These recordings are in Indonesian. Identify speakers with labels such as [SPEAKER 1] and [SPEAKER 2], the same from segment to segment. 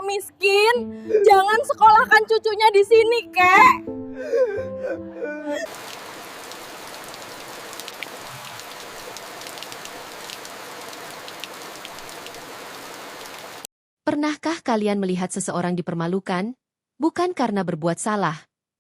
[SPEAKER 1] miskin. Jangan sekolahkan cucunya di sini, Kek.
[SPEAKER 2] Pernahkah kalian melihat seseorang dipermalukan, bukan karena berbuat salah,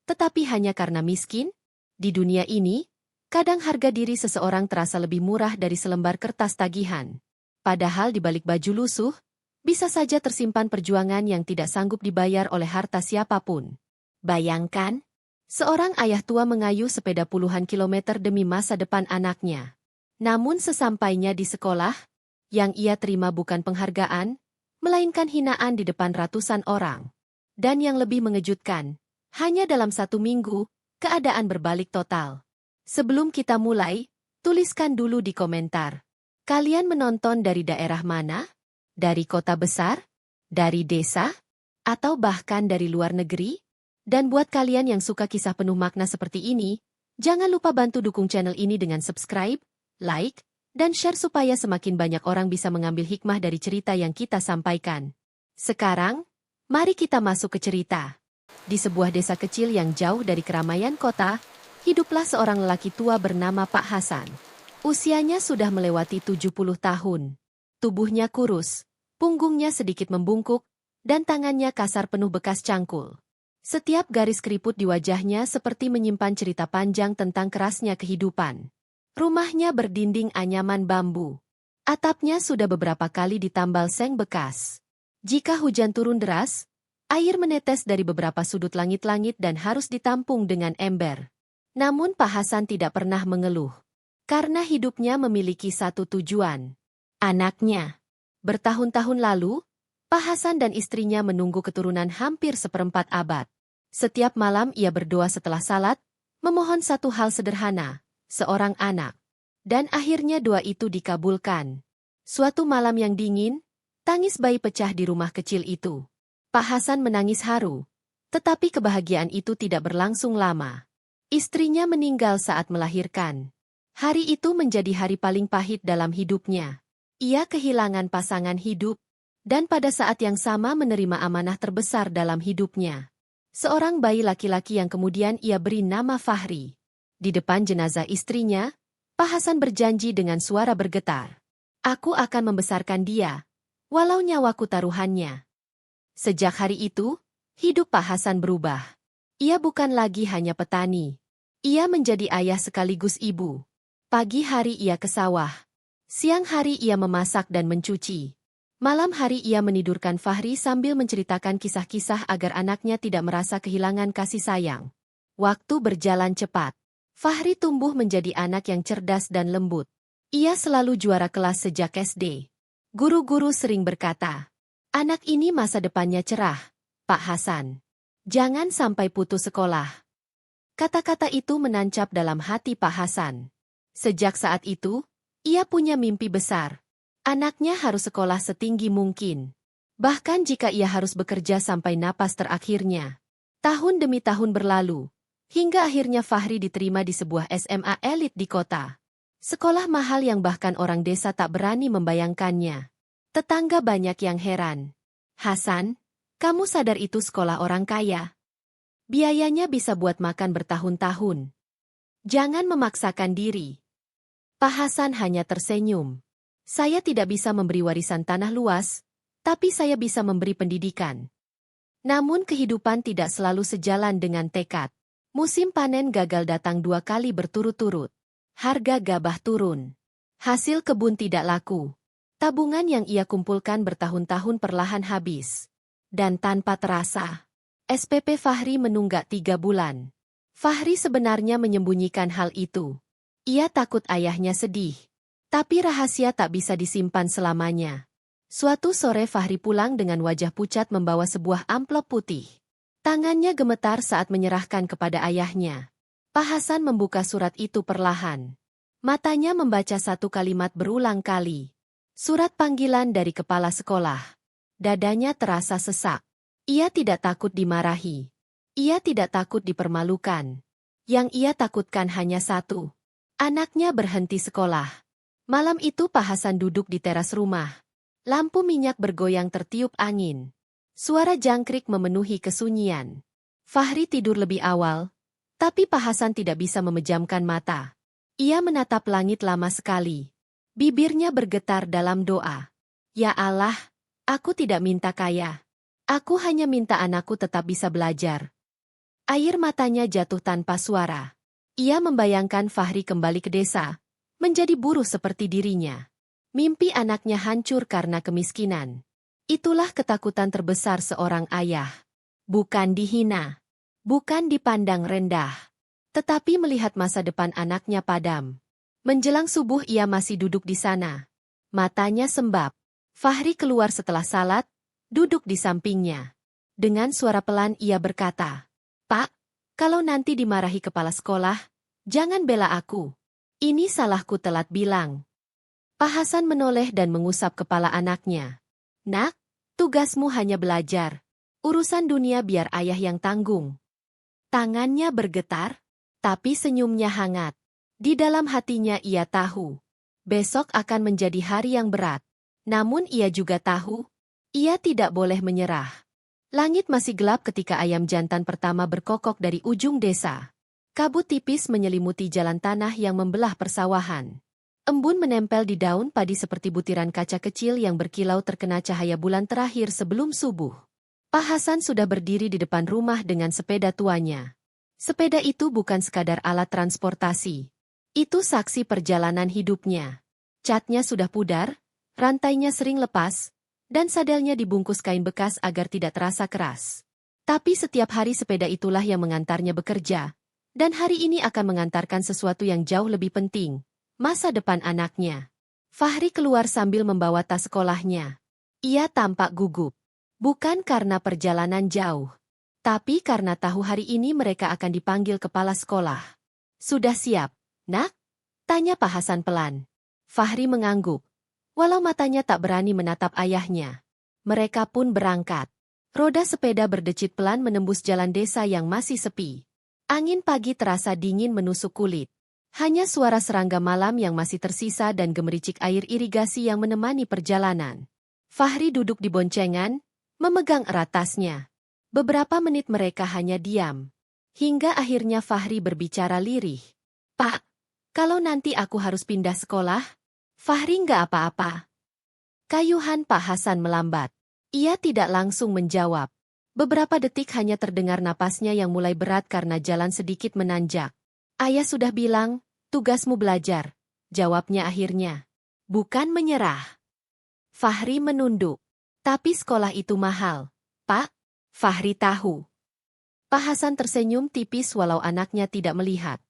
[SPEAKER 2] tetapi hanya karena miskin? Di dunia ini, kadang harga diri seseorang terasa lebih murah dari selembar kertas tagihan. Padahal di balik baju lusuh, bisa saja tersimpan perjuangan yang tidak sanggup dibayar oleh harta siapapun. Bayangkan, seorang ayah tua mengayuh sepeda puluhan kilometer demi masa depan anaknya. Namun sesampainya di sekolah, yang ia terima bukan penghargaan, melainkan hinaan di depan ratusan orang. Dan yang lebih mengejutkan, hanya dalam 1 minggu, keadaan berbalik total. Sebelum kita mulai, tuliskan dulu di komentar. Kalian menonton dari daerah mana? Dari kota besar? Dari desa? Atau bahkan dari luar negeri? Dan buat kalian yang suka kisah penuh makna seperti ini, jangan lupa bantu dukung channel ini dengan subscribe, like, dan share supaya semakin banyak orang bisa mengambil hikmah dari cerita yang kita sampaikan. Sekarang, mari kita masuk ke cerita. Di sebuah desa kecil yang jauh dari keramaian kota, hiduplah seorang lelaki tua bernama Pak Hasan. Usianya sudah melewati 70 tahun. Tubuhnya kurus, punggungnya sedikit membungkuk, dan tangannya kasar penuh bekas cangkul. Setiap garis keriput di wajahnya seperti menyimpan cerita panjang tentang kerasnya kehidupan. Rumahnya berdinding anyaman bambu. Atapnya sudah beberapa kali ditambal seng bekas. Jika hujan turun deras, air menetes dari beberapa sudut langit-langit dan harus ditampung dengan ember. Namun Pak Hasan tidak pernah mengeluh. Karena hidupnya memiliki satu tujuan. Anaknya. Bertahun-tahun lalu, Pak Hasan dan istrinya menunggu keturunan hampir 1/4 abad. Setiap malam ia berdoa setelah salat, memohon satu hal sederhana, seorang anak. Dan akhirnya doa itu dikabulkan. Suatu malam yang dingin, tangis bayi pecah di rumah kecil itu. Pak Hasan menangis haru, tetapi kebahagiaan itu tidak berlangsung lama. Istrinya meninggal saat melahirkan. Hari itu menjadi hari paling pahit dalam hidupnya. Ia kehilangan pasangan hidup, dan pada saat yang sama menerima amanah terbesar dalam hidupnya. Seorang bayi laki-laki yang kemudian ia beri nama Fahri. Di depan jenazah istrinya, Pak Hasan berjanji dengan suara bergetar. Aku akan membesarkan dia, walau nyawaku taruhannya. Sejak hari itu, hidup Pak Hasan berubah. Ia bukan lagi hanya petani. Ia menjadi ayah sekaligus ibu. Pagi hari ia ke sawah. Siang hari ia memasak dan mencuci. Malam hari ia menidurkan Fahri sambil menceritakan kisah-kisah agar anaknya tidak merasa kehilangan kasih sayang. Waktu berjalan cepat. Fahri tumbuh menjadi anak yang cerdas dan lembut. Ia selalu juara kelas sejak SD. Guru-guru sering berkata, "Anak ini masa depannya cerah, Pak Hasan. Jangan sampai putus sekolah." Kata-kata itu menancap dalam hati Pak Hasan. Sejak saat itu, ia punya mimpi besar. Anaknya harus sekolah setinggi mungkin. Bahkan jika ia harus bekerja sampai napas terakhirnya. Tahun demi tahun berlalu, hingga akhirnya Fahri diterima di sebuah SMA elit di kota. Sekolah mahal yang bahkan orang desa tak berani membayangkannya. Tetangga banyak yang heran. "Hasan, kamu sadar itu sekolah orang kaya? Biayanya bisa buat makan bertahun-tahun. Jangan memaksakan diri." Pak Hasan hanya tersenyum. "Saya tidak bisa memberi warisan tanah luas, tapi saya bisa memberi pendidikan." Namun kehidupan tidak selalu sejalan dengan tekad. Musim panen gagal datang 2 kali berturut-turut. Harga gabah turun. Hasil kebun tidak laku. Tabungan yang ia kumpulkan bertahun-tahun perlahan habis. Dan tanpa terasa, SPP Fahri menunggak 3 bulan. Fahri sebenarnya menyembunyikan hal itu. Ia takut ayahnya sedih. Tapi rahasia tak bisa disimpan selamanya. Suatu sore Fahri pulang dengan wajah pucat membawa sebuah amplop putih. Tangannya gemetar saat menyerahkan kepada ayahnya. Pak Hasan membuka surat itu perlahan. Matanya membaca satu kalimat berulang kali. Surat panggilan dari kepala sekolah. Dadanya terasa sesak. Ia tidak takut dimarahi. Ia tidak takut dipermalukan. Yang ia takutkan hanya satu. Anaknya berhenti sekolah. Malam itu Pak Hasan duduk di teras rumah. Lampu minyak bergoyang tertiup angin. Suara jangkrik memenuhi kesunyian. Fahri tidur lebih awal, tapi Pak Hasan tidak bisa memejamkan mata. Ia menatap langit lama sekali. Bibirnya bergetar dalam doa. Ya Allah, aku tidak minta kaya. Aku hanya minta anakku tetap bisa belajar. Air matanya jatuh tanpa suara. Ia membayangkan Fahri kembali ke desa, menjadi buruh seperti dirinya. Mimpi anaknya hancur karena kemiskinan. Itulah ketakutan terbesar seorang ayah. Bukan dihina, bukan dipandang rendah, tetapi melihat masa depan anaknya padam. Menjelang subuh ia masih duduk di sana. Matanya sembab. Fahri keluar setelah salat, duduk di sampingnya. Dengan suara pelan ia berkata, "Pak, kalau nanti dimarahi kepala sekolah, jangan bela aku. Ini salahku telat bilang." Pak Hasan menoleh dan mengusap kepala anaknya. "Nak, tugasmu hanya belajar. Urusan dunia biar ayah yang tanggung." Tangannya bergetar, tapi senyumnya hangat. Di dalam hatinya ia tahu, besok akan menjadi hari yang berat. Namun ia juga tahu, ia tidak boleh menyerah. Langit masih gelap ketika ayam jantan pertama berkokok dari ujung desa. Kabut tipis menyelimuti jalan tanah yang membelah persawahan. Embun menempel di daun padi seperti butiran kaca kecil yang berkilau terkena cahaya bulan terakhir sebelum subuh. Pak Hasan sudah berdiri di depan rumah dengan sepeda tuanya. Sepeda itu bukan sekadar alat transportasi. Itu saksi perjalanan hidupnya. Catnya sudah pudar, rantainya sering lepas, dan sadelnya dibungkus kain bekas agar tidak terasa keras. Tapi setiap hari sepeda itulah yang mengantarnya bekerja, dan hari ini akan mengantarkan sesuatu yang jauh lebih penting, masa depan anaknya. Fahri keluar sambil membawa tas sekolahnya. Ia tampak gugup. Bukan karena perjalanan jauh, tapi karena tahu hari ini mereka akan dipanggil kepala sekolah. "Sudah siap, Nak?" tanya Pak Hasan pelan. Fahri mengangguk, walau matanya tak berani menatap ayahnya. Mereka pun berangkat. Roda sepeda berdecit pelan menembus jalan desa yang masih sepi. Angin pagi terasa dingin menusuk kulit. Hanya suara serangga malam yang masih tersisa dan gemericik air irigasi yang menemani perjalanan. Fahri duduk di boncengan, memegang erat tasnya. Beberapa menit mereka hanya diam. Hingga akhirnya Fahri berbicara lirih. "Pak, kalau nanti aku harus pindah sekolah?" "Fahri nggak apa-apa." Kayuhan Pak Hasan melambat. Ia tidak langsung menjawab. Beberapa detik hanya terdengar napasnya yang mulai berat karena jalan sedikit menanjak. "Ayah sudah bilang, tugasmu belajar," jawabnya akhirnya. "Bukan menyerah." Fahri menunduk. "Tapi sekolah itu mahal, Pak." Fahri tahu. Pak Hasan tersenyum tipis walau anaknya tidak melihat.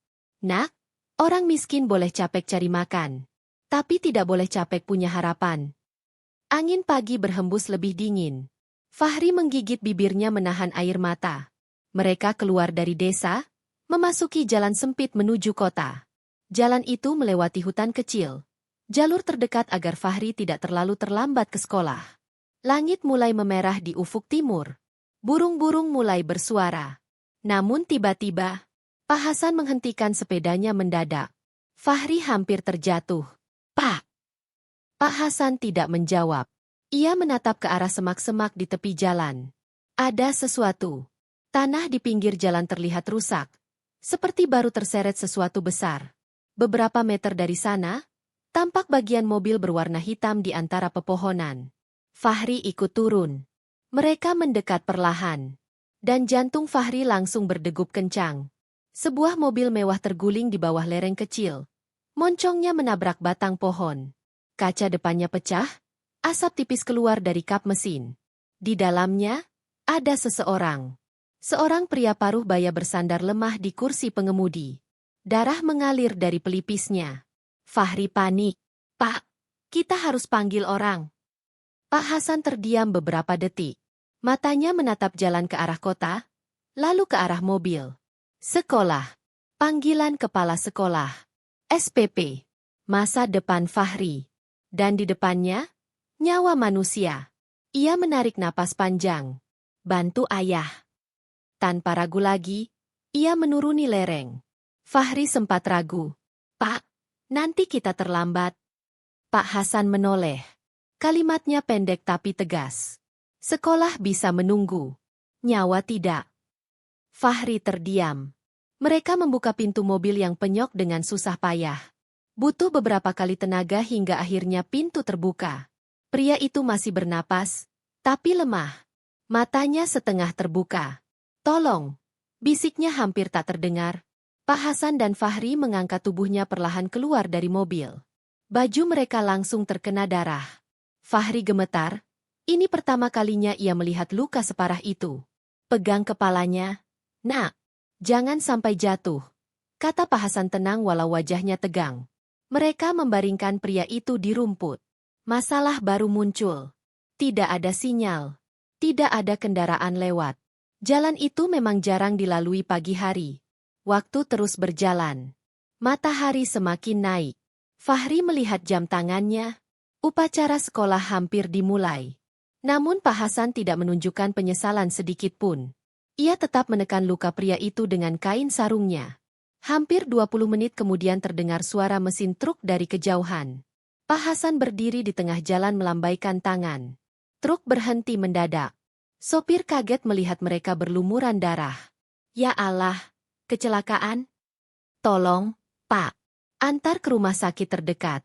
[SPEAKER 2] "Nak, orang miskin boleh capek cari makan, tapi tidak boleh capek punya harapan." Angin pagi berhembus lebih dingin. Fahri menggigit bibirnya menahan air mata. Mereka keluar dari desa, memasuki jalan sempit menuju kota. Jalan itu melewati hutan kecil. Jalur terdekat agar Fahri tidak terlalu terlambat ke sekolah. Langit mulai memerah di ufuk timur. Burung-burung mulai bersuara. Namun tiba-tiba, Pak Hasan menghentikan sepedanya mendadak. Fahri hampir terjatuh. "Pak!" Pak Hasan tidak menjawab. Ia menatap ke arah semak-semak di tepi jalan. Ada sesuatu. Tanah di pinggir jalan terlihat rusak, seperti baru terseret sesuatu besar. Beberapa meter dari sana, tampak bagian mobil berwarna hitam di antara pepohonan. Fahri ikut turun. Mereka mendekat perlahan. Dan jantung Fahri langsung berdegup kencang. Sebuah mobil mewah terguling di bawah lereng kecil. Moncongnya menabrak batang pohon. Kaca depannya pecah, asap tipis keluar dari kap mesin. Di dalamnya, ada seseorang. Seorang pria paruh baya bersandar lemah di kursi pengemudi. Darah mengalir dari pelipisnya. Fahri panik. "Pak, kita harus panggil orang." Pak Hasan terdiam beberapa detik. Matanya menatap jalan ke arah kota, lalu ke arah mobil. Sekolah. Panggilan kepala sekolah. SPP. Masa depan Fahri. Dan di depannya, nyawa manusia. Ia menarik napas panjang. "Bantu ayah." Tanpa ragu lagi, ia menuruni lereng. Fahri sempat ragu. "Pak, nanti kita terlambat." Pak Hasan menoleh. Kalimatnya pendek tapi tegas. Sekolah bisa menunggu. Nyawa tidak. Fahri terdiam. Mereka membuka pintu mobil yang penyok dengan susah payah. Butuh beberapa kali tenaga hingga akhirnya pintu terbuka. Pria itu masih bernapas, tapi lemah. Matanya setengah terbuka. "Tolong!" bisiknya hampir tak terdengar. Pak Hasan dan Fahri mengangkat tubuhnya perlahan keluar dari mobil. Baju mereka langsung terkena darah. Fahri gemetar. Ini pertama kalinya ia melihat luka separah itu. Pegang kepalanya. "Nak, jangan sampai jatuh," kata Pak Hasan tenang walau wajahnya tegang. Mereka membaringkan pria itu di rumput. Masalah baru muncul. Tidak ada sinyal. Tidak ada kendaraan lewat. Jalan itu memang jarang dilalui pagi hari. Waktu terus berjalan. Matahari semakin naik. Fahri melihat jam tangannya. Upacara sekolah hampir dimulai. Namun Pak Hasan tidak menunjukkan penyesalan sedikit pun. Ia tetap menekan luka pria itu dengan kain sarungnya. Hampir 20 menit kemudian terdengar suara mesin truk dari kejauhan. Pak Hasan berdiri di tengah jalan melambaikan tangan. Truk berhenti mendadak. Sopir kaget melihat mereka berlumuran darah. "Ya Allah, kecelakaan? Tolong, Pak, antar ke rumah sakit terdekat."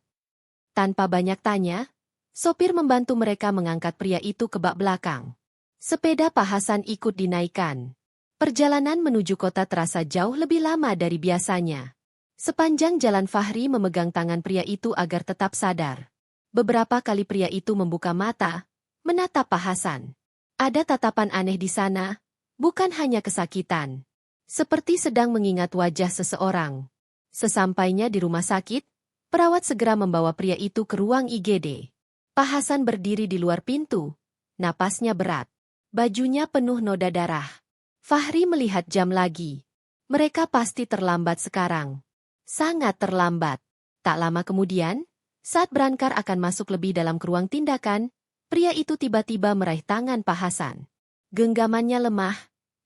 [SPEAKER 2] Tanpa banyak tanya, sopir membantu mereka mengangkat pria itu ke bak belakang. Sepeda Pak Hasan ikut dinaikkan. Perjalanan menuju kota terasa jauh lebih lama dari biasanya. Sepanjang jalan Fahri memegang tangan pria itu agar tetap sadar. Beberapa kali pria itu membuka mata, menatap Pak Hasan. Ada tatapan aneh di sana, bukan hanya kesakitan. Seperti sedang mengingat wajah seseorang. Sesampainya di rumah sakit, perawat segera membawa pria itu ke ruang IGD. Pak Hasan berdiri di luar pintu, napasnya berat. Bajunya penuh noda darah. Fahri melihat jam lagi. Mereka pasti terlambat sekarang. Sangat terlambat. Tak lama kemudian, saat Brankar akan masuk lebih dalam ke ruang tindakan, pria itu tiba-tiba meraih tangan Pak Hasan. Genggamannya lemah,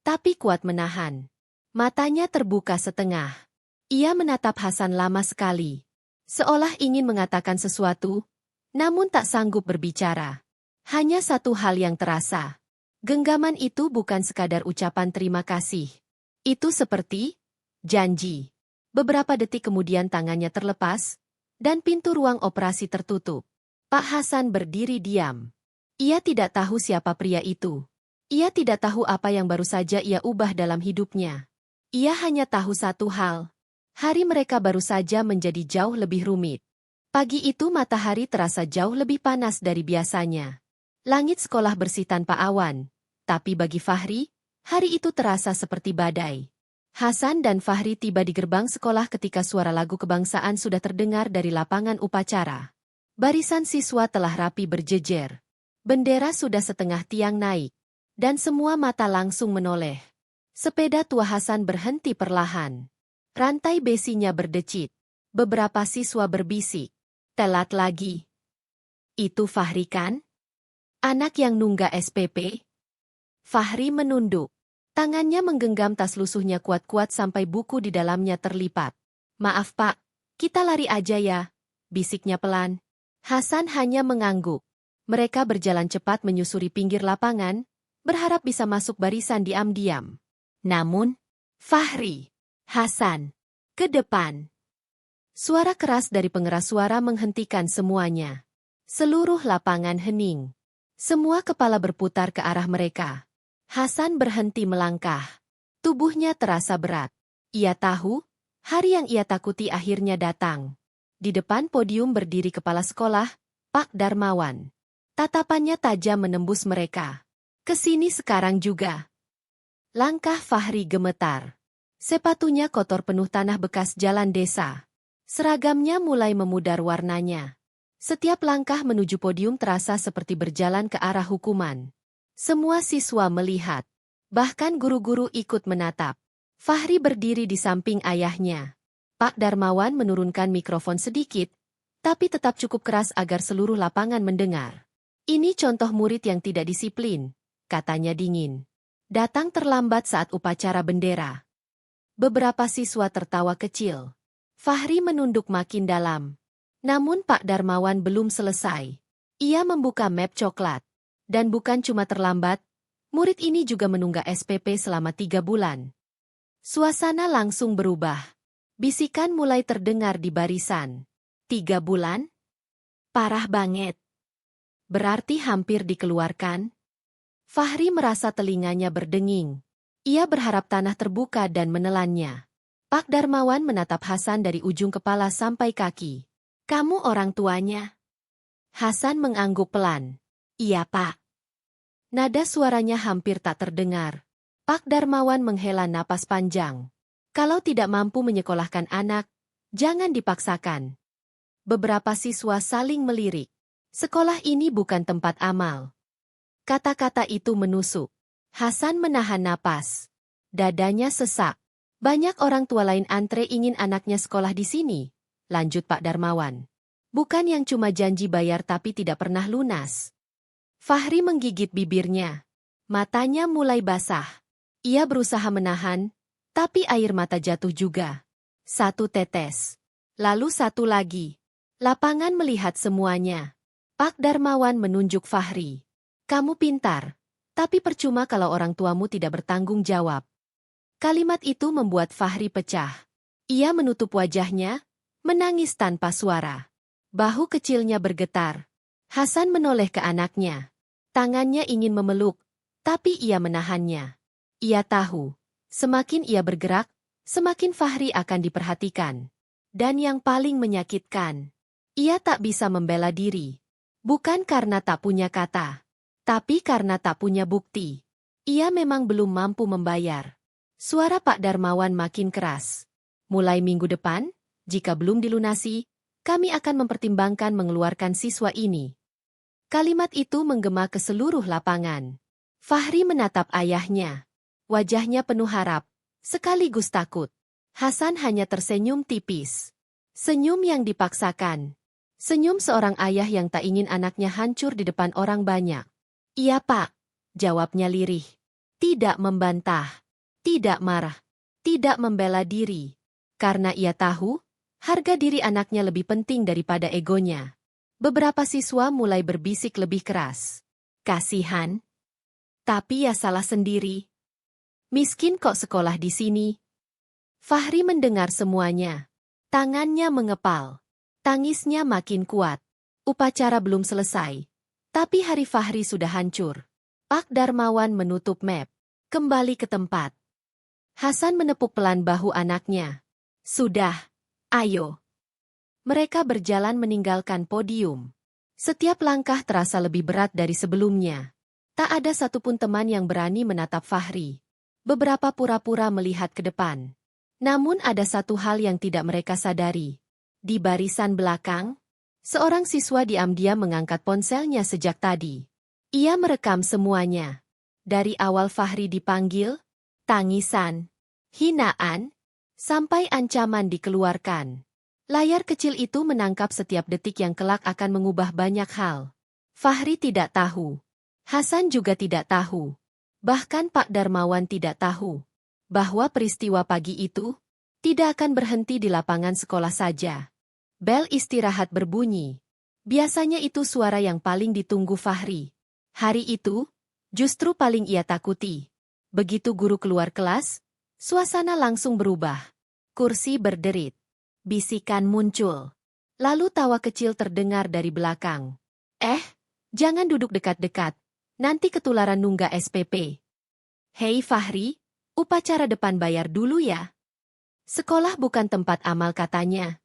[SPEAKER 2] tapi kuat menahan. Matanya terbuka setengah. Ia menatap Hasan lama sekali. Seolah ingin mengatakan sesuatu, namun tak sanggup berbicara. Hanya satu hal yang terasa. Genggaman itu bukan sekadar ucapan terima kasih. Itu seperti janji. Beberapa detik kemudian tangannya terlepas, dan pintu ruang operasi tertutup. Pak Hasan berdiri diam. Ia tidak tahu siapa pria itu. Ia tidak tahu apa yang baru saja ia ubah dalam hidupnya. Ia hanya tahu satu hal. Hari mereka baru saja menjadi jauh lebih rumit. Pagi itu matahari terasa jauh lebih panas dari biasanya. Langit sekolah bersih tanpa awan, tapi bagi Fahri, hari itu terasa seperti badai. Hasan dan Fahri tiba di gerbang sekolah ketika suara lagu kebangsaan sudah terdengar dari lapangan upacara. Barisan siswa telah rapi berjejer. Bendera sudah setengah tiang naik, dan semua mata langsung menoleh. Sepeda tua Hasan berhenti perlahan. Rantai besinya berdecit. Beberapa siswa berbisik. "Telat lagi." "Itu Fahri kan? Anak yang nunggak SPP?" Fahri menunduk. Tangannya menggenggam tas lusuhnya kuat-kuat sampai buku di dalamnya terlipat. "Maaf Pak, kita lari aja ya," bisiknya pelan. Hasan hanya mengangguk. Mereka berjalan cepat menyusuri pinggir lapangan, berharap bisa masuk barisan diam-diam. Namun, Fahri, Hasan, ke depan. Suara keras dari pengeras suara menghentikan semuanya. Seluruh lapangan hening. Semua kepala berputar ke arah mereka. Hasan berhenti melangkah. Tubuhnya terasa berat. Ia tahu, hari yang ia takuti akhirnya datang. Di depan podium berdiri kepala sekolah, Pak Darmawan. Tatapannya tajam menembus mereka. "Kesini sekarang juga." Langkah Fahri gemetar. Sepatunya kotor penuh tanah bekas jalan desa. Seragamnya mulai memudar warnanya. Setiap langkah menuju podium terasa seperti berjalan ke arah hukuman. Semua siswa melihat. Bahkan guru-guru ikut menatap. Fahri berdiri di samping ayahnya. Pak Darmawan menurunkan mikrofon sedikit, tapi tetap cukup keras agar seluruh lapangan mendengar. "Ini contoh murid yang tidak disiplin," katanya dingin. "Datang terlambat saat upacara bendera." Beberapa siswa tertawa kecil. Fahri menunduk makin dalam. Namun Pak Darmawan belum selesai. Ia membuka map coklat. Dan bukan cuma terlambat, murid ini juga menunggak SPP selama 3 bulan. Suasana langsung berubah. Bisikan mulai terdengar di barisan. 3 bulan? Parah banget. Berarti hampir dikeluarkan? Fahri merasa telinganya berdenging. Ia berharap tanah terbuka dan menelannya. Pak Darmawan menatap Hasan dari ujung kepala sampai kaki. Kamu orang tuanya? Hasan mengangguk pelan. Iya, Pak. Nada suaranya hampir tak terdengar. Pak Darmawan menghela napas panjang. Kalau tidak mampu menyekolahkan anak, jangan dipaksakan. Beberapa siswa saling melirik. Sekolah ini bukan tempat amal. Kata-kata itu menusuk. Hasan menahan napas. Dadanya sesak. Banyak orang tua lain antre ingin anaknya sekolah di sini, lanjut Pak Darmawan. Bukan yang cuma janji bayar tapi tidak pernah lunas. Fahri menggigit bibirnya. Matanya mulai basah. Ia berusaha menahan, tapi air mata jatuh juga. 1 tetes. Lalu 1 lagi. Lapangan melihat semuanya. Pak Darmawan menunjuk Fahri. Kamu pintar, tapi percuma kalau orang tuamu tidak bertanggung jawab. Kalimat itu membuat Fahri pecah. Ia menutup wajahnya, menangis tanpa suara. Bahu kecilnya bergetar. Hasan menoleh ke anaknya. Tangannya ingin memeluk, tapi ia menahannya. Ia tahu, semakin ia bergerak, semakin Fahri akan diperhatikan. Dan yang paling menyakitkan, ia tak bisa membela diri. Bukan karena tak punya kata, tapi karena tak punya bukti. Ia memang belum mampu membayar. Suara Pak Darmawan makin keras. Mulai minggu depan, jika belum dilunasi, kami akan mempertimbangkan mengeluarkan siswa ini. Kalimat itu menggema ke seluruh lapangan. Fahri menatap ayahnya. Wajahnya penuh harap, sekaligus takut. Hasan hanya tersenyum tipis. Senyum yang dipaksakan. Senyum seorang ayah yang tak ingin anaknya hancur di depan orang banyak. Iya, Pak, jawabnya lirih. Tidak membantah, tidak marah, tidak membela diri. Karena ia tahu, harga diri anaknya lebih penting daripada egonya. Beberapa siswa mulai berbisik lebih keras. Kasihan. Tapi ya salah sendiri. Miskin kok sekolah di sini. Fahri mendengar semuanya. Tangannya mengepal. Tangisnya makin kuat. Upacara belum selesai. Tapi hari Fahri sudah hancur. Pak Darmawan menutup map. Kembali ke tempat. Hasan menepuk pelan bahu anaknya. Sudah, ayo. Mereka berjalan meninggalkan podium. Setiap langkah terasa lebih berat dari sebelumnya. Tak ada satupun teman yang berani menatap Fahri. Beberapa pura-pura melihat ke depan. Namun ada satu hal yang tidak mereka sadari. Di barisan belakang, seorang siswa diam-diam mengangkat ponselnya sejak tadi. Ia merekam semuanya. Dari awal Fahri dipanggil, tangisan, hinaan, sampai ancaman dikeluarkan. Layar kecil itu menangkap setiap detik yang kelak akan mengubah banyak hal. Fahri tidak tahu. Hasan juga tidak tahu. Bahkan Pak Darmawan tidak tahu bahwa peristiwa pagi itu tidak akan berhenti di lapangan sekolah saja. Bel istirahat berbunyi. Biasanya itu suara yang paling ditunggu Fahri. Hari itu, justru paling ia takuti. Begitu guru keluar kelas, suasana langsung berubah. Kursi berderit. Bisikan muncul. Lalu tawa kecil terdengar dari belakang. Jangan duduk dekat-dekat. Nanti ketularan nunggak SPP. Hei Fahri, upacara depan bayar dulu ya. Sekolah bukan tempat amal katanya.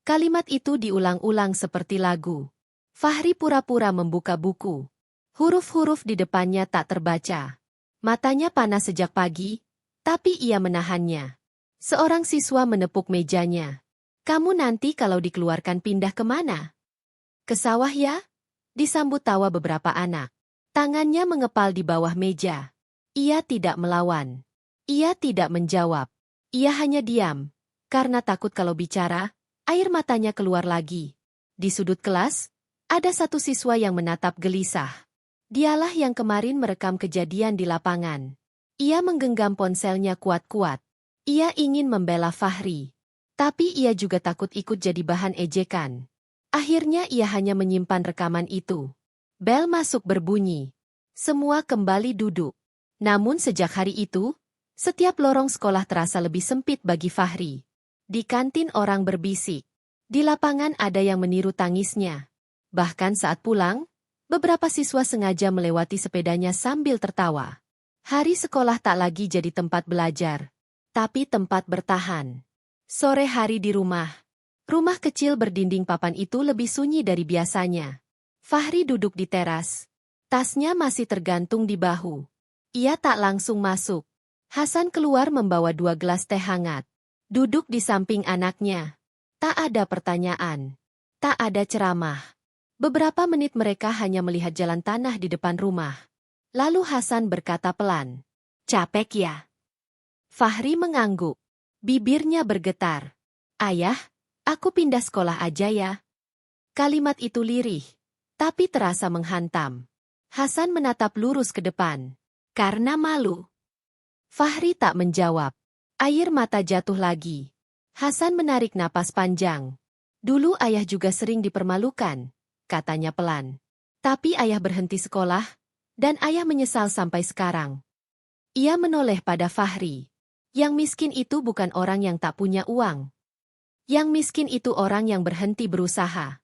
[SPEAKER 2] Kalimat itu diulang-ulang seperti lagu. Fahri pura-pura membuka buku. Huruf-huruf di depannya tak terbaca. Matanya panas sejak pagi, tapi ia menahannya. Seorang siswa menepuk mejanya. Kamu nanti kalau dikeluarkan pindah kemana? Ke sawah ya? Disambut tawa beberapa anak. Tangannya mengepal di bawah meja. Ia tidak melawan. Ia tidak menjawab. Ia hanya diam. Karena takut kalau bicara, air matanya keluar lagi. Di sudut kelas, ada satu siswa yang menatap gelisah. Dialah yang kemarin merekam kejadian di lapangan. Ia menggenggam ponselnya kuat-kuat. Ia ingin membela Fahri. Tapi ia juga takut ikut jadi bahan ejekan. Akhirnya ia hanya menyimpan rekaman itu. Bel masuk berbunyi. Semua kembali duduk. Namun sejak hari itu, setiap lorong sekolah terasa lebih sempit bagi Fahri. Di kantin orang berbisik. Di lapangan ada yang meniru tangisnya. Bahkan saat pulang, beberapa siswa sengaja melewati sepedanya sambil tertawa. Hari sekolah tak lagi jadi tempat belajar, tapi tempat bertahan. Sore hari di rumah. Rumah kecil berdinding papan itu lebih sunyi dari biasanya. Fahri duduk di teras. Tasnya masih tergantung di bahu. Ia tak langsung masuk. Hasan keluar membawa 2 gelas teh hangat. Duduk di samping anaknya. Tak ada pertanyaan. Tak ada ceramah. Beberapa menit mereka hanya melihat jalan tanah di depan rumah. Lalu Hasan berkata pelan. "Capek ya?" Fahri mengangguk. Bibirnya bergetar. "Ayah, aku pindah sekolah aja ya." Kalimat itu lirih, tapi terasa menghantam. Hasan menatap lurus ke depan. "Karena malu." Fahri tak menjawab. Air mata jatuh lagi. Hasan menarik napas panjang. "Dulu ayah juga sering dipermalukan," katanya pelan. "Tapi ayah berhenti sekolah, dan ayah menyesal sampai sekarang." Ia menoleh pada Fahri. Yang miskin itu bukan orang yang tak punya uang. Yang miskin itu orang yang berhenti berusaha.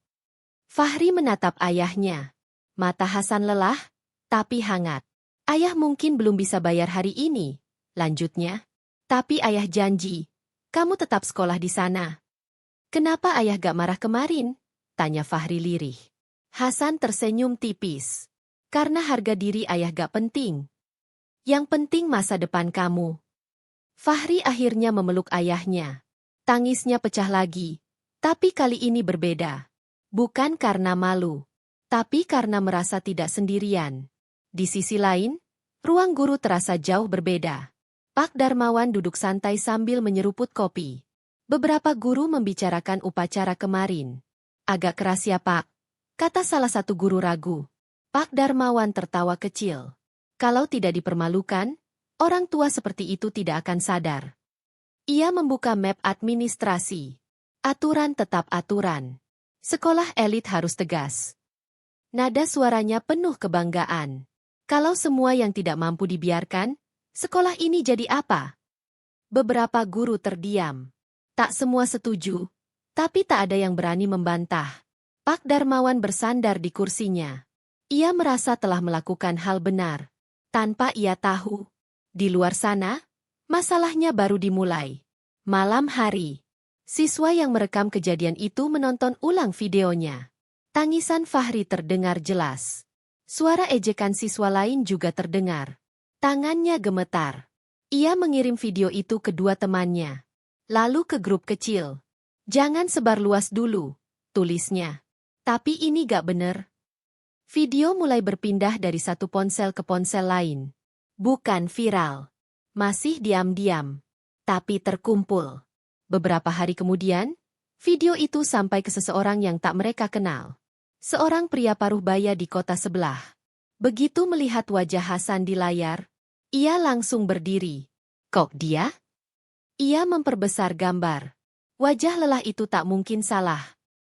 [SPEAKER 2] Fahri menatap ayahnya. Mata Hasan lelah, tapi hangat. "Ayah mungkin belum bisa bayar hari ini," lanjutnya. "Tapi ayah janji, kamu tetap sekolah di sana." "Kenapa ayah gak marah kemarin?" tanya Fahri lirih. Hasan tersenyum tipis. "Karena harga diri ayah gak penting. Yang penting masa depan kamu." Fahri akhirnya memeluk ayahnya. Tangisnya pecah lagi, tapi kali ini berbeda. Bukan karena malu, tapi karena merasa tidak sendirian. Di sisi lain, ruang guru terasa jauh berbeda. Pak Darmawan duduk santai sambil menyeruput kopi. Beberapa guru membicarakan upacara kemarin. "Agak keras ya, Pak," kata salah satu guru ragu. Pak Darmawan tertawa kecil. Kalau tidak dipermalukan, orang tua seperti itu tidak akan sadar. Ia membuka map administrasi. Aturan tetap aturan. Sekolah elit harus tegas. Nada suaranya penuh kebanggaan. Kalau semua yang tidak mampu dibiarkan, sekolah ini jadi apa? Beberapa guru terdiam. Tak semua setuju, tapi tak ada yang berani membantah. Pak Darmawan bersandar di kursinya. Ia merasa telah melakukan hal benar. Tanpa ia tahu, di luar sana, masalahnya baru dimulai. Malam hari, siswa yang merekam kejadian itu menonton ulang videonya. Tangisan Fahri terdengar jelas. Suara ejekan siswa lain juga terdengar. Tangannya gemetar. Ia mengirim video itu ke 2 temannya. Lalu ke grup kecil. "Jangan sebar luas dulu," tulisnya. "Tapi ini gak bener." Video mulai berpindah dari satu ponsel ke ponsel lain. Bukan viral. Masih diam-diam. Tapi terkumpul. Beberapa hari kemudian, video itu sampai ke seseorang yang tak mereka kenal. Seorang pria paruh baya di kota sebelah. Begitu melihat wajah Hasan di layar, ia langsung berdiri. "Kok dia?" Ia memperbesar gambar. Wajah lelah itu tak mungkin salah.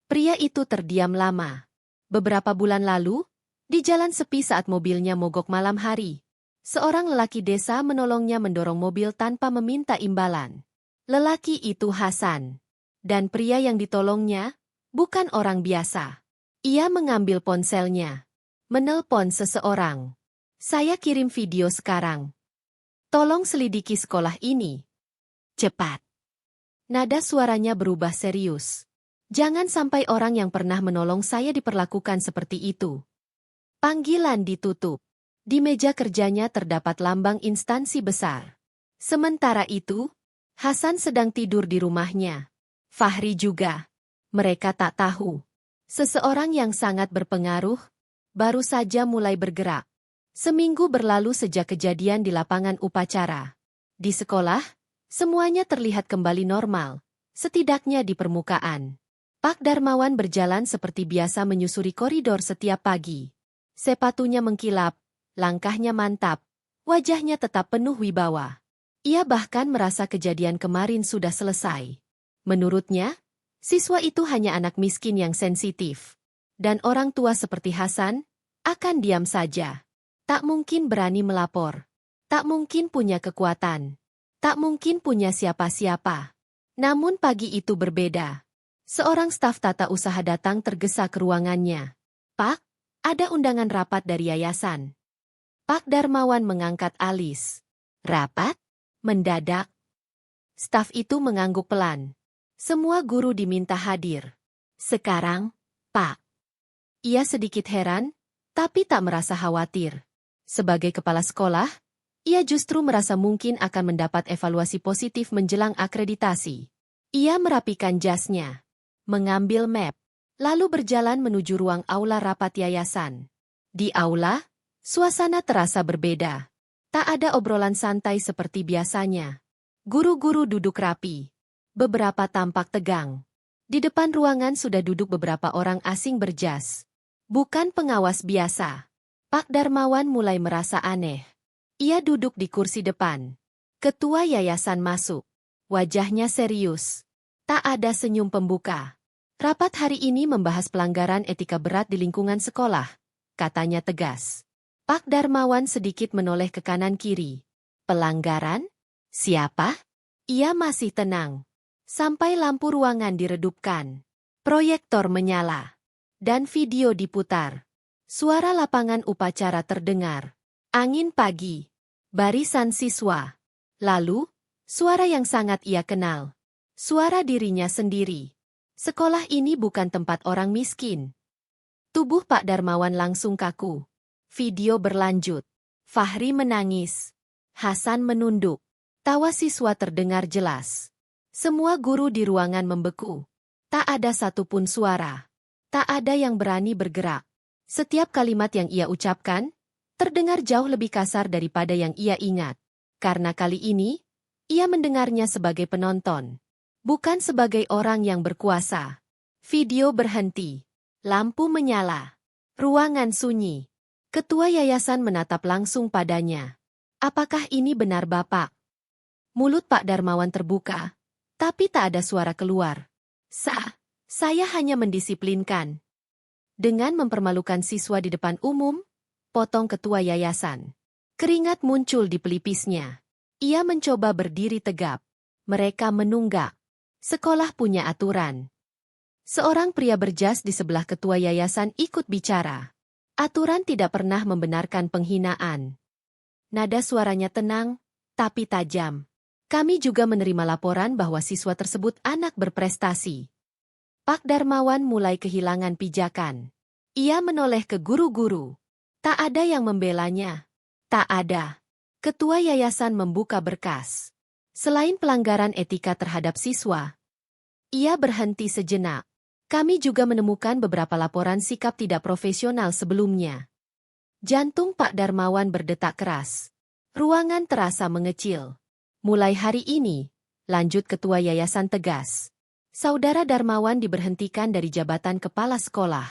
[SPEAKER 2] Pria itu terdiam lama. Beberapa bulan lalu, di jalan sepi saat mobilnya mogok malam hari, seorang lelaki desa menolongnya mendorong mobil tanpa meminta imbalan. Lelaki itu Hasan. Dan pria yang ditolongnya bukan orang biasa. Ia mengambil ponselnya. Menelpon seseorang. "Saya kirim video sekarang. Tolong selidiki sekolah ini. Cepat." Nada suaranya berubah serius. "Jangan sampai orang yang pernah menolong saya diperlakukan seperti itu." Panggilan ditutup. Di meja kerjanya terdapat lambang instansi besar. Sementara itu, Hasan sedang tidur di rumahnya. Fahri juga. Mereka tak tahu. Seseorang yang sangat berpengaruh, baru saja mulai bergerak. Seminggu berlalu sejak kejadian di lapangan upacara. Di sekolah, semuanya terlihat kembali normal, setidaknya di permukaan. Pak Darmawan berjalan seperti biasa menyusuri koridor setiap pagi. Sepatunya mengkilap, langkahnya mantap, wajahnya tetap penuh wibawa. Ia bahkan merasa kejadian kemarin sudah selesai. Menurutnya, siswa itu hanya anak miskin yang sensitif. Dan orang tua seperti Hasan, akan diam saja. Tak mungkin berani melapor. Tak mungkin punya kekuatan. Tak mungkin punya siapa-siapa. Namun pagi itu berbeda. Seorang staf tata usaha datang tergesa ke ruangannya. Pak, ada undangan rapat dari yayasan. Pak Darmawan mengangkat alis. Rapat? Mendadak. Staf itu mengangguk pelan. Semua guru diminta hadir. Sekarang, Pak. Ia sedikit heran, tapi tak merasa khawatir. Sebagai kepala sekolah, ia justru merasa mungkin akan mendapat evaluasi positif menjelang akreditasi. Ia merapikan jasnya, mengambil map, lalu berjalan menuju ruang aula rapat yayasan. Di aula, suasana terasa berbeda. Tak ada obrolan santai seperti biasanya. Guru-guru duduk rapi. Beberapa tampak tegang. Di depan ruangan sudah duduk beberapa orang asing berjas. Bukan pengawas biasa. Pak Darmawan mulai merasa aneh. Ia duduk di kursi depan. Ketua yayasan masuk. Wajahnya serius. Tak ada senyum pembuka. Rapat hari ini membahas pelanggaran etika berat di lingkungan sekolah, katanya tegas. Pak Darmawan sedikit menoleh ke kanan-kiri. Pelanggaran? Siapa? Ia masih tenang. Sampai lampu ruangan diredupkan. Proyektor menyala. Dan video diputar. Suara lapangan upacara terdengar. Angin pagi. Barisan siswa. Lalu, suara yang sangat ia kenal. Suara dirinya sendiri. Sekolah ini bukan tempat orang miskin. Tubuh Pak Darmawan langsung kaku. Video berlanjut. Fahri menangis. Hasan menunduk. Tawa siswa terdengar jelas. Semua guru di ruangan membeku. Tak ada satupun suara. Tak ada yang berani bergerak. Setiap kalimat yang ia ucapkan, terdengar jauh lebih kasar daripada yang ia ingat. Karena kali ini, ia mendengarnya sebagai penonton. Bukan sebagai orang yang berkuasa. Video berhenti. Lampu menyala. Ruangan sunyi. Ketua yayasan menatap langsung padanya. Apakah ini benar Bapak? Mulut Pak Darmawan terbuka, tapi tak ada suara keluar. Saya hanya mendisiplinkan. Dengan mempermalukan siswa di depan umum, potong ketua yayasan. Keringat muncul di pelipisnya. Ia mencoba berdiri tegap. Mereka menunggak. Sekolah punya aturan. Seorang pria berjas di sebelah ketua yayasan ikut bicara. Aturan tidak pernah membenarkan penghinaan. Nada suaranya tenang, tapi tajam. Kami juga menerima laporan bahwa siswa tersebut anak berprestasi. Pak Darmawan mulai kehilangan pijakan. Ia menoleh ke guru-guru. Tak ada yang membelanya. Tak ada. Ketua yayasan membuka berkas. Selain pelanggaran etika terhadap siswa, ia berhenti sejenak. Kami juga menemukan beberapa laporan sikap tidak profesional sebelumnya. Jantung Pak Darmawan berdetak keras. Ruangan terasa mengecil. Mulai hari ini, lanjut ketua yayasan tegas. Saudara Darmawan diberhentikan dari jabatan kepala sekolah.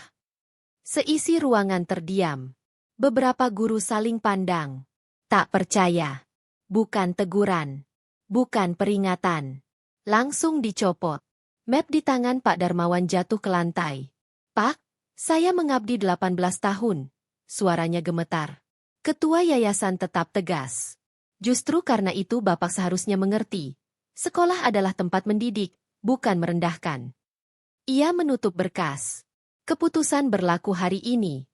[SPEAKER 2] Seisi ruangan terdiam. Beberapa guru saling pandang. Tak percaya. Bukan teguran. Bukan peringatan. Langsung dicopot. Map di tangan Pak Darmawan jatuh ke lantai. Pak, saya mengabdi 18 tahun. Suaranya gemetar. Ketua yayasan tetap tegas. Justru karena itu Bapak seharusnya mengerti. Sekolah adalah tempat mendidik, bukan merendahkan. Ia menutup berkas. Keputusan berlaku hari ini.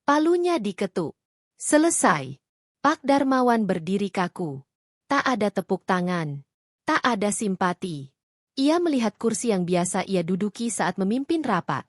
[SPEAKER 2] Palunya diketuk. Selesai. Pak Darmawan berdiri kaku. Tak ada tepuk tangan. Tak ada simpati. Ia melihat kursi yang biasa ia duduki saat memimpin rapat.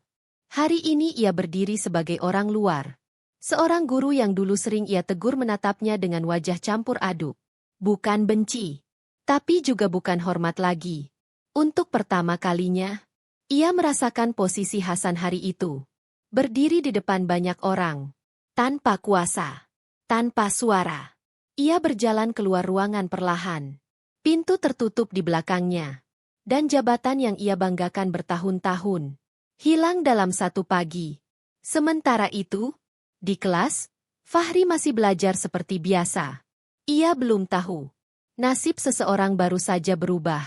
[SPEAKER 2] Hari ini ia berdiri sebagai orang luar. Seorang guru yang dulu sering ia tegur menatapnya dengan wajah campur aduk. Bukan benci, tapi juga bukan hormat lagi. Untuk pertama kalinya, ia merasakan posisi Hasan hari itu. Berdiri di depan banyak orang. Tanpa kuasa. Tanpa suara. Ia berjalan keluar ruangan perlahan. Pintu tertutup di belakangnya. Dan jabatan yang ia banggakan bertahun-tahun hilang dalam satu pagi. Sementara itu, di kelas, Fahri masih belajar seperti biasa. Ia belum tahu. Nasib seseorang baru saja berubah.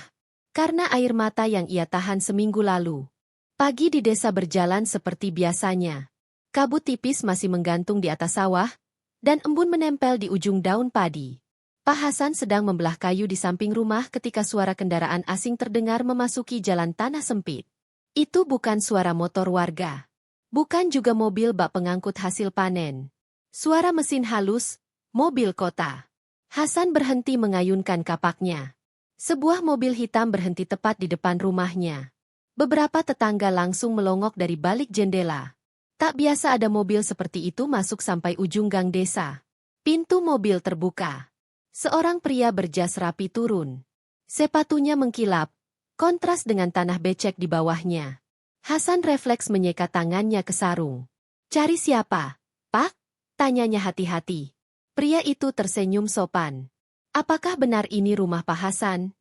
[SPEAKER 2] Karena air mata yang ia tahan seminggu lalu. Pagi di desa berjalan seperti biasanya. Kabut tipis masih menggantung di atas sawah, dan embun menempel di ujung daun padi. Pak Hasan sedang membelah kayu di samping rumah ketika suara kendaraan asing terdengar memasuki jalan tanah sempit. Itu bukan suara motor warga. Bukan juga mobil bak pengangkut hasil panen. Suara mesin halus, mobil kota. Hasan berhenti mengayunkan kapaknya. Sebuah mobil hitam berhenti tepat di depan rumahnya. Beberapa tetangga langsung melongok dari balik jendela. Tak biasa ada mobil seperti itu masuk sampai ujung gang desa. Pintu mobil terbuka. Seorang pria berjas rapi turun. Sepatunya mengkilap, kontras dengan tanah becek di bawahnya. Hasan refleks menyekat tangannya ke sarung. "Cari siapa, Pak?" tanyanya hati-hati. Pria itu tersenyum sopan. "Apakah benar ini rumah Pak Hasan?"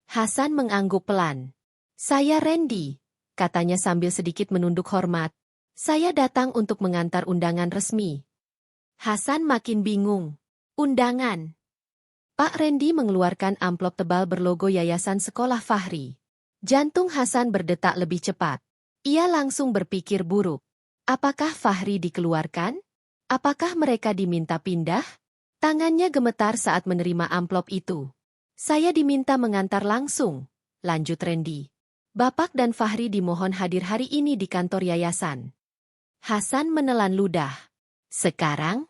[SPEAKER 2] Hasan mengangguk pelan. "Saya Randy," katanya sambil sedikit menunduk hormat. "Saya datang untuk mengantar undangan resmi." Hasan makin bingung. Undangan? Pak Randy mengeluarkan amplop tebal berlogo Yayasan Sekolah Fahri. Jantung Hasan berdetak lebih cepat. Ia langsung berpikir buruk. Apakah Fahri dikeluarkan? Apakah mereka diminta pindah? Tangannya gemetar saat menerima amplop itu. "Saya diminta mengantar langsung," lanjut Randy. "Bapak dan Fahri dimohon hadir hari ini di kantor yayasan." Hasan menelan ludah. "Sekarang?"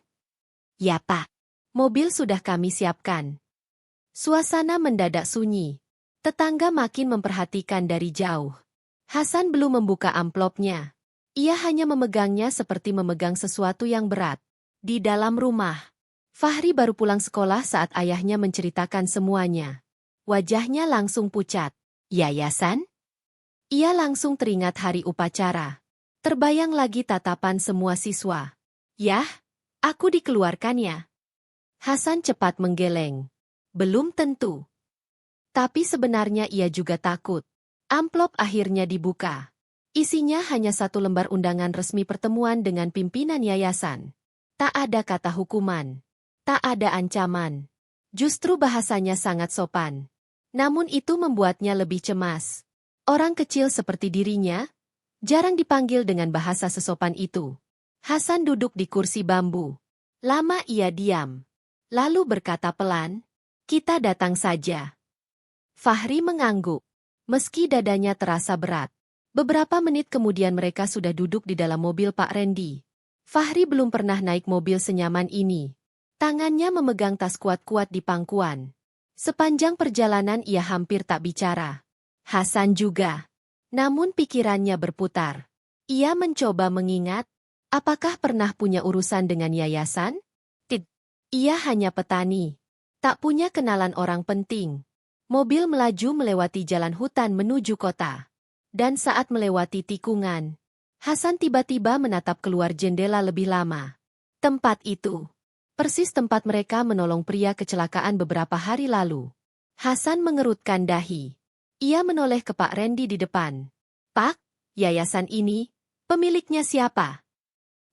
[SPEAKER 2] "Ya Pak. Mobil sudah kami siapkan." Suasana mendadak sunyi. Tetangga makin memperhatikan dari jauh. Hasan belum membuka amplopnya. Ia hanya memegangnya seperti memegang sesuatu yang berat. Di dalam rumah, Fahri baru pulang sekolah saat ayahnya menceritakan semuanya. Wajahnya langsung pucat. "Yayasan?" Ia langsung teringat hari upacara. Terbayang lagi tatapan semua siswa. "Yah, aku dikeluarkan ya?" Hasan cepat menggeleng. Belum tentu. Tapi sebenarnya ia juga takut. Amplop akhirnya dibuka. Isinya hanya satu lembar undangan resmi pertemuan dengan pimpinan yayasan. Tak ada kata hukuman. Tak ada ancaman. Justru bahasanya sangat sopan. Namun itu membuatnya lebih cemas. Orang kecil seperti dirinya jarang dipanggil dengan bahasa sesopan itu. Hasan duduk di kursi bambu. Lama ia diam. Lalu berkata pelan, "Kita datang saja." Fahri mengangguk. Meski dadanya terasa berat. Beberapa menit kemudian mereka sudah duduk di dalam mobil Pak Randy. Fahri belum pernah naik mobil senyaman ini. Tangannya memegang tas kuat-kuat di pangkuan. Sepanjang perjalanan ia hampir tak bicara. Hasan juga. Namun pikirannya berputar. Ia mencoba mengingat, apakah pernah punya urusan dengan yayasan? Tidak. Ia hanya petani. Tak punya kenalan orang penting. Mobil melaju melewati jalan hutan menuju kota. Dan saat melewati tikungan, Hasan tiba-tiba menatap keluar jendela lebih lama. Tempat itu. Persis tempat mereka menolong pria kecelakaan beberapa hari lalu. Hasan mengerutkan dahi. Ia menoleh ke Pak Randy di depan. "Pak, yayasan ini, pemiliknya siapa?"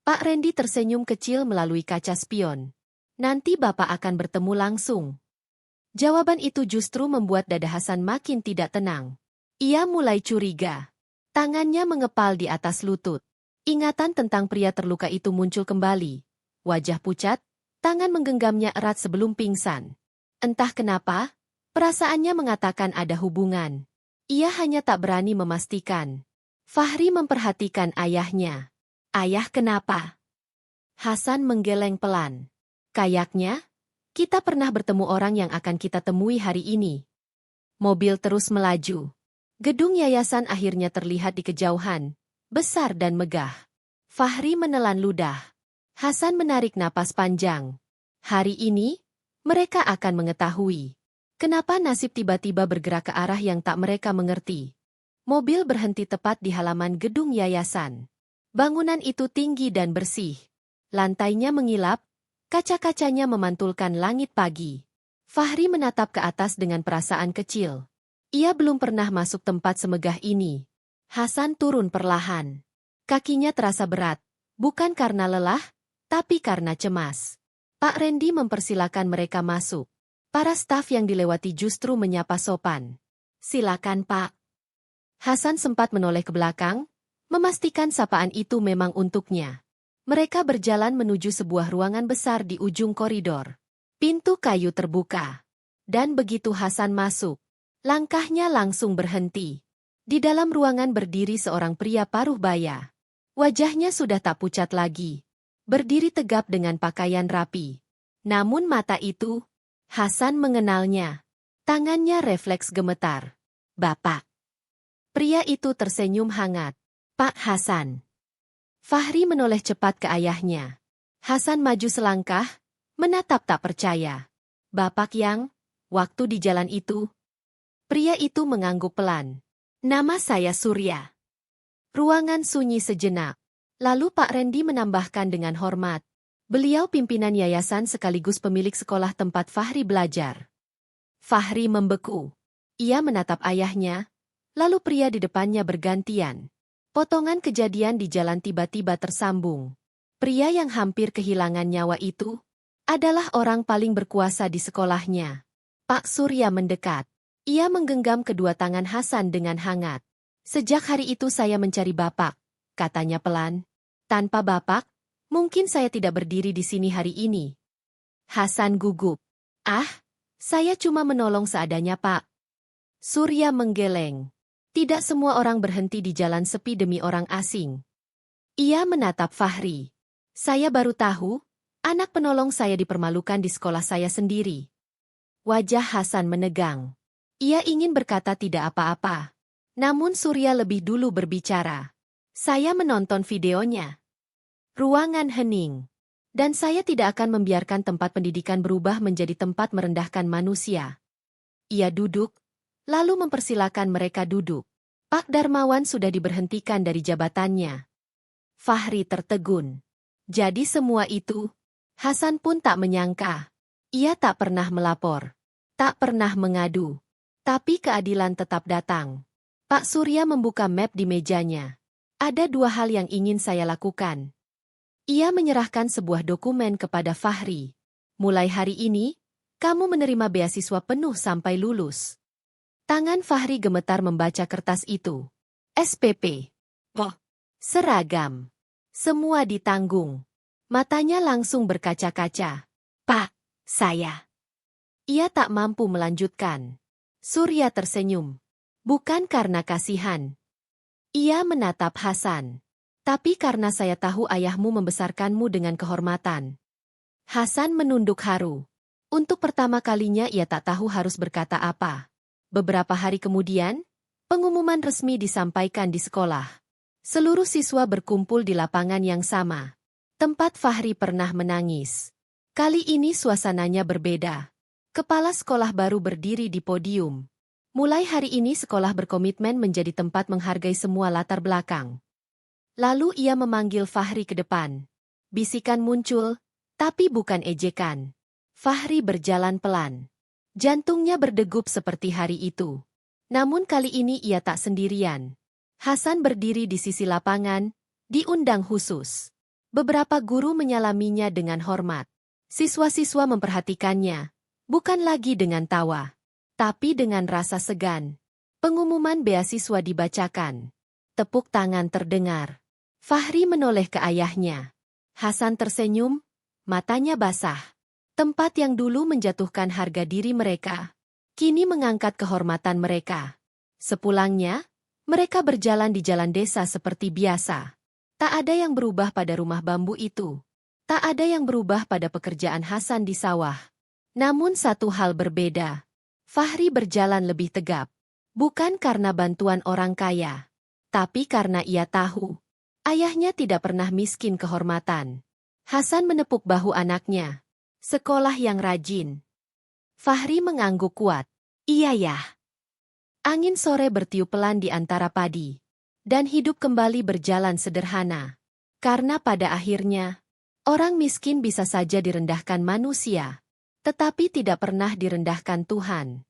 [SPEAKER 2] Pak Randy tersenyum kecil melalui kaca spion. "Nanti Bapak akan bertemu langsung." Jawaban itu justru membuat dada Hasan makin tidak tenang. Ia mulai curiga. Tangannya mengepal di atas lutut. Ingatan tentang pria terluka itu muncul kembali. Wajah pucat, tangan menggenggamnya erat sebelum pingsan. Entah kenapa, perasaannya mengatakan ada hubungan. Ia hanya tak berani memastikan. Fahri memperhatikan ayahnya. "Ayah kenapa?" Hasan menggeleng pelan. "Kayaknya, kita pernah bertemu orang yang akan kita temui hari ini." Mobil terus melaju. Gedung yayasan akhirnya terlihat di kejauhan, besar dan megah. Fahri menelan ludah. Hasan menarik napas panjang. Hari ini, mereka akan mengetahui kenapa nasib tiba-tiba bergerak ke arah yang tak mereka mengerti. Mobil berhenti tepat di halaman gedung yayasan. Bangunan itu tinggi dan bersih. Lantainya mengilap, kaca-kacanya memantulkan langit pagi. Fahri menatap ke atas dengan perasaan kecil. Ia belum pernah masuk tempat semegah ini. Hasan turun perlahan. Kakinya terasa berat, bukan karena lelah, tapi karena cemas. Pak Randy mempersilakan mereka masuk. Para staf yang dilewati justru menyapa sopan. "Silakan Pak." Hasan sempat menoleh ke belakang, memastikan sapaan itu memang untuknya. Mereka berjalan menuju sebuah ruangan besar di ujung koridor. Pintu kayu terbuka. Dan begitu Hasan masuk, langkahnya langsung berhenti. Di dalam ruangan berdiri seorang pria paruh baya. Wajahnya sudah tak pucat lagi. Berdiri tegap dengan pakaian rapi. Namun mata itu, Hasan mengenalnya. Tangannya refleks gemetar. Bapak. Pria itu tersenyum hangat. Pak Hasan. Fahri menoleh cepat ke ayahnya. Hasan maju selangkah, menatap tak percaya. Bapak yang, waktu di jalan itu. Pria itu mengangguk pelan. Nama saya Surya. Ruangan sunyi sejenak. Lalu Pak Randy menambahkan dengan hormat. Beliau pimpinan yayasan sekaligus pemilik sekolah tempat Fahri belajar. Fahri membeku. Ia menatap ayahnya, lalu pria di depannya bergantian. Potongan kejadian di jalan tiba-tiba tersambung. Pria yang hampir kehilangan nyawa itu adalah orang paling berkuasa di sekolahnya. Pak Surya mendekat. Ia menggenggam kedua tangan Hasan dengan hangat. Sejak hari itu saya mencari Bapak, katanya pelan. Tanpa Bapak, mungkin saya tidak berdiri di sini hari ini. Hasan gugup. Ah, saya cuma menolong seadanya Pak. Surya menggeleng. Tidak semua orang berhenti di jalan sepi demi orang asing. Ia menatap Fahri. Saya baru tahu, anak penolong saya dipermalukan di sekolah saya sendiri. Wajah Hasan menegang. Ia ingin berkata tidak apa-apa. Namun Surya lebih dulu berbicara. Saya menonton videonya. Ruangan hening. Dan saya tidak akan membiarkan tempat pendidikan berubah menjadi tempat merendahkan manusia. Ia duduk, lalu mempersilakan mereka duduk. Pak Darmawan sudah diberhentikan dari jabatannya. Fahri tertegun. Jadi semua itu, Hasan pun tak menyangka. Ia tak pernah melapor. Tak pernah mengadu. Tapi keadilan tetap datang. Pak Surya membuka map di mejanya. Ada dua hal yang ingin saya lakukan. Ia menyerahkan sebuah dokumen kepada Fahri. Mulai hari ini, kamu menerima beasiswa penuh sampai lulus. Tangan Fahri gemetar membaca kertas itu. SPP. Oh. Seragam. Semua ditanggung. Matanya langsung berkaca-kaca. Pak, saya. Ia tak mampu melanjutkan. Surya tersenyum. Bukan karena kasihan. Ia menatap Hasan. Tapi karena saya tahu ayahmu membesarkanmu dengan kehormatan. Hasan menunduk haru. Untuk pertama kalinya ia tak tahu harus berkata apa. Beberapa hari kemudian, pengumuman resmi disampaikan di sekolah. Seluruh siswa berkumpul di lapangan yang sama. Tempat Fahri pernah menangis. Kali ini suasananya berbeda. Kepala sekolah baru berdiri di podium. Mulai hari ini sekolah berkomitmen menjadi tempat menghargai semua latar belakang. Lalu ia memanggil Fahri ke depan. Bisikan muncul, tapi bukan ejekan. Fahri berjalan pelan. Jantungnya berdegup seperti hari itu. Namun kali ini ia tak sendirian. Hasan berdiri di sisi lapangan, diundang khusus. Beberapa guru menyalaminya dengan hormat. Siswa-siswa memperhatikannya. Bukan lagi dengan tawa, tapi dengan rasa segan. Pengumuman beasiswa dibacakan. Tepuk tangan terdengar. Fahri menoleh ke ayahnya. Hasan tersenyum, matanya basah. Tempat yang dulu menjatuhkan harga diri mereka, kini mengangkat kehormatan mereka. Sepulangnya, mereka berjalan di jalan desa seperti biasa. Tak ada yang berubah pada rumah bambu itu. Tak ada yang berubah pada pekerjaan Hasan di sawah. Namun satu hal berbeda. Fahri berjalan lebih tegap. Bukan karena bantuan orang kaya. Tapi karena ia tahu. Ayahnya tidak pernah miskin kehormatan. Hasan menepuk bahu anaknya. Sekolah yang rajin. Fahri mengangguk kuat. Iya ya. Angin sore bertiup pelan di antara padi. Dan hidup kembali berjalan sederhana. Karena pada akhirnya, orang miskin bisa saja direndahkan manusia. Tetapi tidak pernah direndahkan Tuhan.